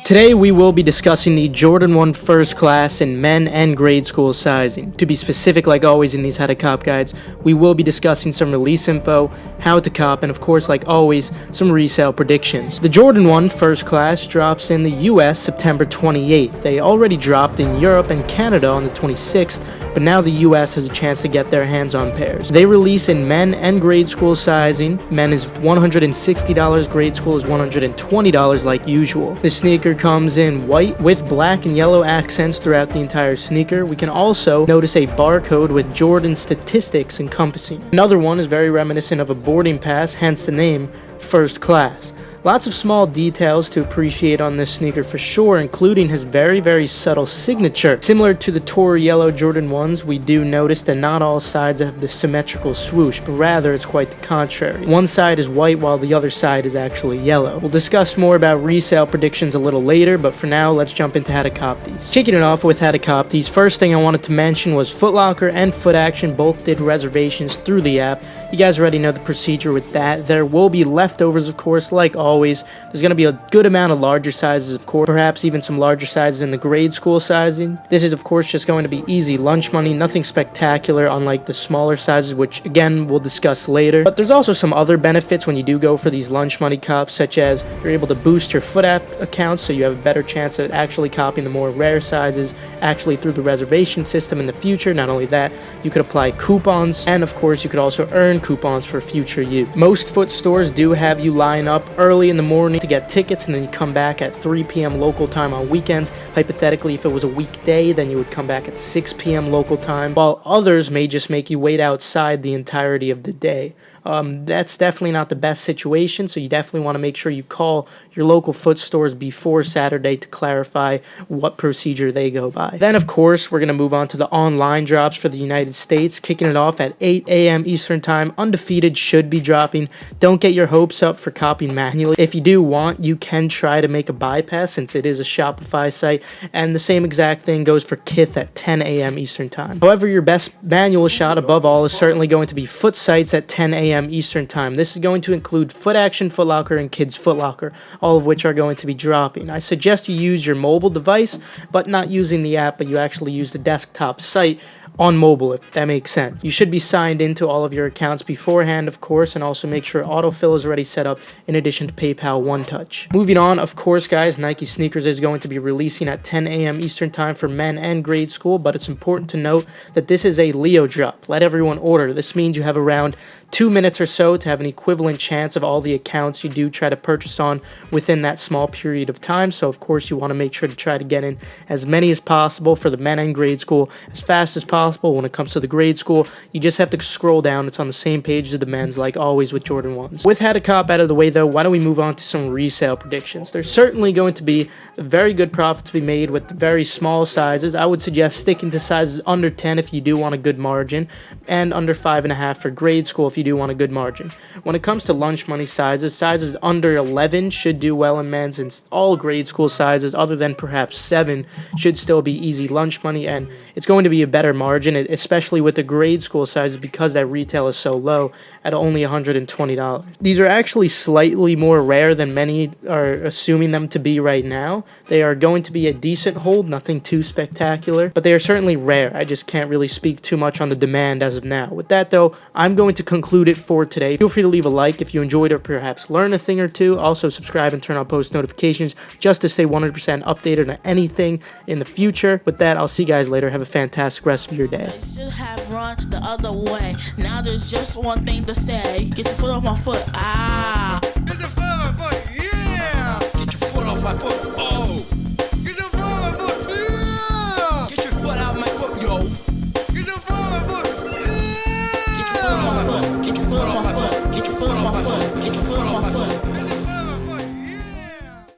Today we will be discussing the Jordan 1 first class in men and grade school sizing. To be specific, like always in these how to cop guides, we will be discussing some release info, how to cop, and of course, like always, some resale predictions. The Jordan 1 first class drops in the US September 28th. They already dropped in Europe and Canada on the 26th, but now the US has a chance to get their hands on pairs. They release in men and grade school sizing. Men is $160, grade school is $120 like usual. The sneaker comes in white with black and yellow accents throughout the entire sneaker. We can also notice a barcode with Jordan statistics encompassing. Another one is very reminiscent of a boarding pass, hence the name first class. Lots of small details to appreciate on this sneaker for sure, including his very subtle signature. Similar to the Tour Yellow Jordan 1s, we do notice that not all sides have the symmetrical swoosh, but rather it's quite the contrary. One side is white while the other side is actually yellow. We'll discuss more about resale predictions a little later, but for now, let's jump into how to cop these. Kicking it off with how to cop these, first thing I wanted to mention was Foot Locker and Foot Action both did reservations through the app. You guys already know the procedure with that. There will be leftovers, of course, like always. There's going to be a good amount of larger sizes, of course, perhaps even some larger sizes in the grade school sizing. This is, of course, just going to be easy lunch money, nothing spectacular, unlike the smaller sizes, which, again, we'll discuss later. But there's also some other benefits when you do go for these lunch money cops, such as you're able to boost your Foot app accounts, so you have a better chance at actually copying the more rare sizes, actually through the reservation system in the future. Not only that, you could apply coupons, and, of course, you could also earn coupons for future use. Most Foot stores do have you line up early in the morning to get tickets, and then you come back at 3 p.m. local time on weekends. Hypothetically, if it was a weekday, then you would come back at 6 p.m. local time, while others may just make you wait outside the entirety of the day. That's definitely not the best situation, so you definitely want to make sure you call your local Foot stores before Saturday to clarify what procedure they go by. Then, of course, we're going to move on to the online drops for the United States, kicking it off at 8 a.m. Eastern Time. Undefeated should be dropping. Don't get your hopes up for copying manually. If you do want, you can try to make a bypass since it is a Shopify site, and the same exact thing goes for Kith at 10 a.m. Eastern Time. However, your best manual shot above all is certainly going to be Foot sites at 10 a.m. Eastern Time. This is going to include Foot Action, Foot Locker, and Kids Foot Locker, all of which are going to be dropping. I suggest you use your mobile device, but not using the app, but you actually use the desktop site on mobile, if that makes sense. You should be signed into all of your accounts beforehand, of course, and also make sure autofill is already set up in addition to PayPal One Touch. Moving on, of course, guys, Nike Sneakers is going to be releasing at 10 a.m. Eastern Time for men and grade school, but it's important to note that this is a Leo drop. Let everyone order. This means you have around 2 minutes or so to have an equivalent chance of all the accounts you do try to purchase on within that small period of time. So, of course, you want to make sure to try to get in as many as possible for the men and grade school as fast as possible. When it comes to the grade school, you just have to scroll down. It's on the same page as the men's, like always with Jordan 1s. With how to cop out of the way, though, why don't we move on to some resale predictions? There's certainly going to be a very good profit to be made with very small sizes. I would suggest sticking to sizes under 10 if you do want a good margin, and under 5.5 for grade school if you do want a good margin. When it comes to lunch money sizes under 11 should do well in men's, and all grade school sizes other than perhaps 7 should still be easy lunch money, and it's going to be a better margin, especially with the grade school sizes because that retail is so low at only $120. These are actually slightly more rare than many are assuming them to be right now. They are going to be a decent hold, nothing too spectacular, but they are certainly rare. I just can't really speak too much on the demand as of now. With that, though, I'm going to conclude it for today. Feel free to leave a like if you enjoyed or perhaps learn a thing or two. Also, subscribe and turn on post notifications just to stay 100% updated on anything in the future. With that, I'll see you guys later. Have a fantastic rest of your day. Should have run the other way. Now there's just one thing to say. Get your foot off my foot.